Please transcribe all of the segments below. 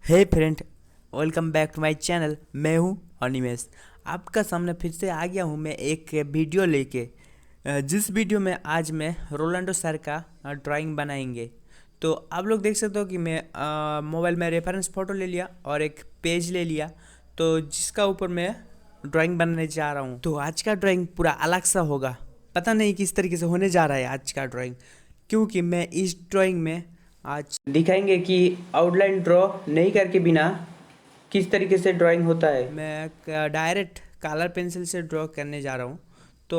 Hey friend, welcome back to my channel. मैं हूं अनिमेश। आपका सामने फिर से आ गया हूं मैं एक वीडियो लेके, जिस वीडियो में आज मैं रोनाल्डो सर का ड्राइंग बनाएंगे। तो आप लोग देख सकते हो कि मैं मोबाइल में रेफरेंस फ़ोटो ले लिया और एक पेज ले लिया, तो जिसका ऊपर मैं ड्राइंग बनाने जा रहा हूं। तो आज का ड्राइंग पूरा अलग सा होगा, पता नहीं किस तरीके से होने जा रहा है आज का ड्राइंग, क्योंकि मैं इस ड्राइंग में आज दिखाएंगे कि आउटलाइन ड्रॉ नहीं करके बिना किस तरीके से ड्राइंग होता है। मैं डायरेक्ट कलर पेंसिल से ड्रॉ करने जा रहा हूँ, तो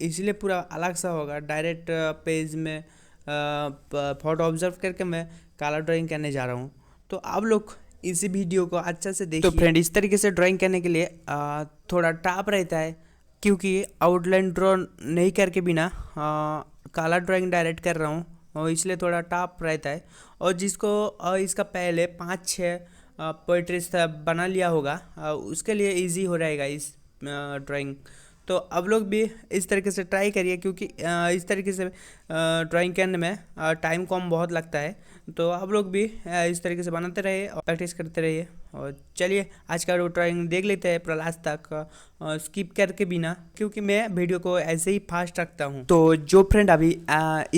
इसलिए पूरा अलग सा होगा। डायरेक्ट पेज में फोटो ऑब्जर्व करके मैं कलर ड्राइंग करने जा रहा हूँ। तो आप लोग इसी वीडियो को अच्छा से देखिए। तो फ्रेंड, इस तरीके से ड्राइंग करने के लिए थोड़ा टफ रहता है, क्योंकि आउटलाइन ड्रॉ नहीं करके बिना कलर ड्राइंग डायरेक्ट कर रहा हूँ, और इसलिए थोड़ा टफ रहता है। और जिसको इसका पहले 5-6 पोइट्रीज बना लिया होगा, उसके लिए इजी हो रहेगा इस ड्राइंग। तो आप लोग भी इस तरीके से ट्राई करिए, क्योंकि इस तरीके से ड्राइंग करने में टाइम कम बहुत लगता है। तो आप लोग भी इस तरीके से बनाते रहिए और प्रैक्टिस करते रहिए। और चलिए आज का ड्राइंग देख लेते हैं पूरा लास्ट तक, स्किप करके बिना, क्योंकि मैं वीडियो को ऐसे ही फास्ट रखता हूँ। तो जो फ्रेंड अभी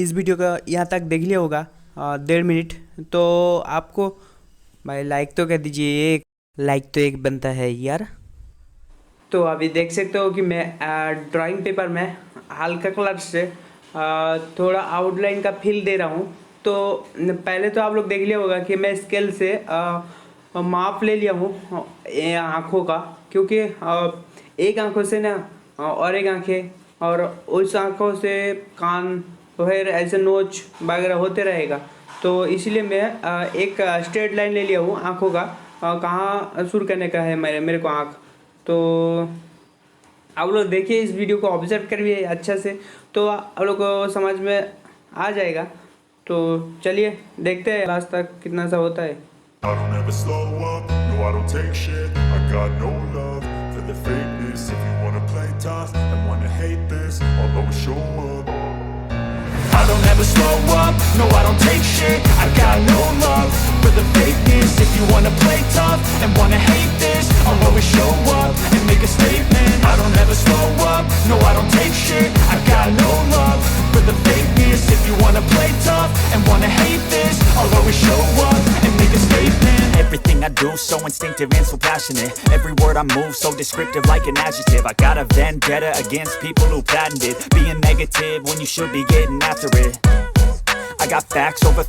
इस वीडियो को यहाँ तक देख लिया होगा 1.5 मिनट, तो आपको भाई लाइक तो कर दीजिए, एक लाइक तो एक बनता है यार। तो अभी देख सकते हो कि मैं ड्राइंग पेपर में हल्का कलर से थोड़ा आउटलाइन का फील दे रहा हूँ। तो पहले तो आप लोग देख लिया होगा कि मैं स्केल से माप ले लिया हूँ आँखों का, क्योंकि एक आँखों से ना और एक आँखें, और उस आँखों से कान, फिर ऐसे नोच वगैरह होते रहेगा। तो इसीलिए मैं एक स्ट्रेट लाइन ले लिया हूँ आँखों का, कहाँ शुरू करने का है मेरे को आँख। तो आप लोग देखिए, इस वीडियो को ऑब्जर्व करिए अच्छा से, तो आप लोग को समझ में आ जाएगा। तो चलिए देखते हैं लास्ट तक कितना सा होता है। I don't ever slow up, no I don't take shit. I got no love for the fakeness. If you wanna play tough and wanna hate this, I'll always show up. I don't ever slow up, no I don't take shit. I got no love for the fakeness. If you wanna play tough and wanna hate this, I'll always show up and make a statement. I don't ever slow up, no I don't take shit. I got no love for the fakeness. If you wanna play tough and wanna hate this, I'll always show up and make a statement. Everything I do so instinctive and so passionate. Every word I move so descriptive like an adjective. I got a vendetta against people who patented being negative when you should be getting after it. I got facts over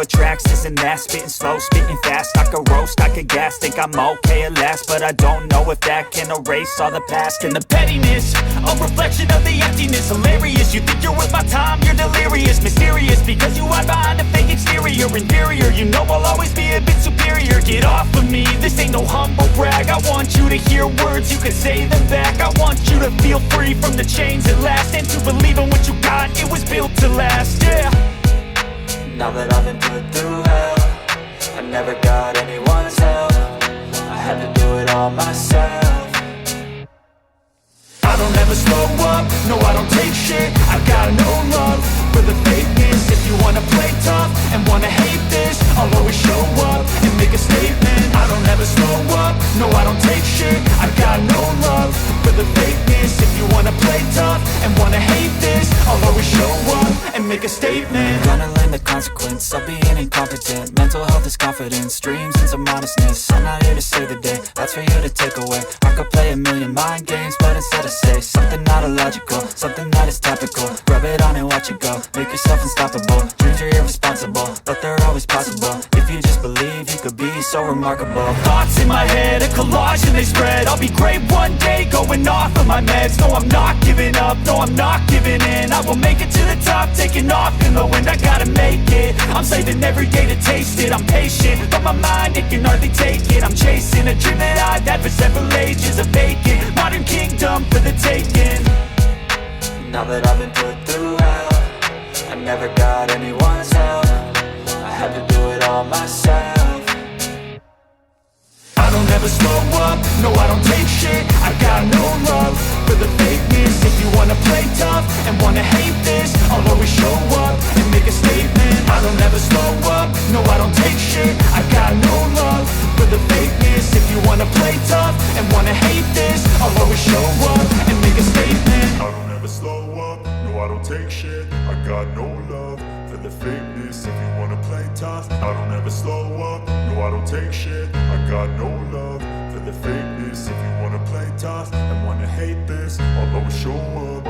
tracks, this and that. Spitting slow, spitting fast. I could roast, I could gas. Think I'm okay at last, but I don't know if that can erase all the past. And the pettiness, a reflection of the emptiness. Hilarious, you think you're worth my time, you're delirious. Mysterious, because you hide behind a fake exterior. Inferior, you know I'll always be a bit superior. Get off of me, this ain't no humble brag. I want you to hear words, you can say them back. I want you to feel free from the chains at last, and to believe in what you got, it was built to last, yeah. Now that I've been put through hell, I never got anyone's help. I had to do it all myself. I don't ever slow up, no I don't take shit. I got no love for the fakeness. If you wanna play tough and wanna hate this, I'll always show up and make a statement. I don't ever slow up, no I don't take shit. I got no love for the fakeness. If you wanna play tough and wanna hate this, I'll always show up and make a statement. Gonna learn the consequence of being incompetent. Mental health is confidence, dreams and some honestness. I'm not here to save the day, that's for you to take away. I could play a million mind games, but instead I say something not illogical, something that is topical. Rub it on and watch it go, make yourself unstoppable. Dreams are irresponsible, but they're always possible. If you just believe, you could be so remarkable. Thoughts in my head, a collage and they spread. I'll be great one day, going off of my meds. No, I'm not giving up, no, I'm not giving in. I will make it to the top, taking off in the wind. I gotta make it, I'm saving every day to taste it. I'm patient, but my mind, it can hardly take it. I'm chasing a dream that I've had for several ages. A vacant, modern kingdom for the taking. Now that I've been put through hell, I never got anyone's help. I had to do it all myself. I don't ever slow up, no I don't take shit. I got no love for the fakeness. If you wanna play tough and wanna hate this, I'll always show up and make a statement. I don't ever slow up, no I don't take shit. I got no love up, no I don't take shit. I got no love for the fakeness. If you wanna play tough and wanna hate this, I'll always show up.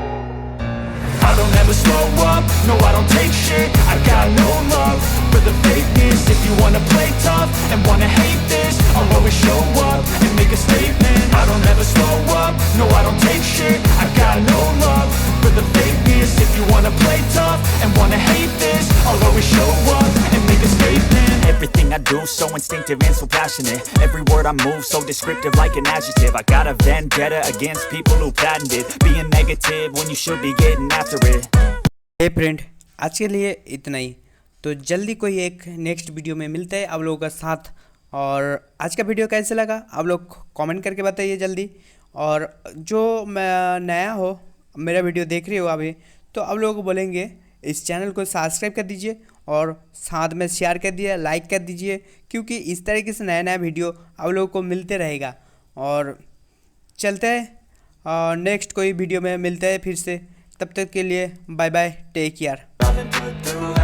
I don't ever slow up, no I don't take shit. I got no love for the fakeness. If you wanna play tough and wanna hate this, I'll always show up and make a statement. I don't ever slow up, no I don't take shit. I got no love for the fakeness. If you wanna play tough and wanna hate this, I'll always show up and make a statement. Everything I do so instinctive and so passionate. Every word I move so descriptive like an adjective. I got a vendetta against people who patented being negative when you should be getting after it. Hey friend, आज के लिए इतना ही। तो जल्दी कोई एक next video में मिलते हैं आप लोगों का साथ। और आज का वीडियो कैसे लगा आप लोग कमेंट करके बताइए जल्दी। और जो नया हो मेरा वीडियो देख रहे हो अभी, तो आप लोगों को बोलेंगे इस चैनल को सब्सक्राइब कर दीजिए और साथ में शेयर कर दिए, लाइक कर दीजिए, क्योंकि इस तरीके से नया नया वीडियो आप लोगों को मिलते रहेगा। और चलते हैं नेक्स्ट कोई वीडियो में मिलते हैं फिर से। तब तक के लिए बाय बाय, टेक केयर।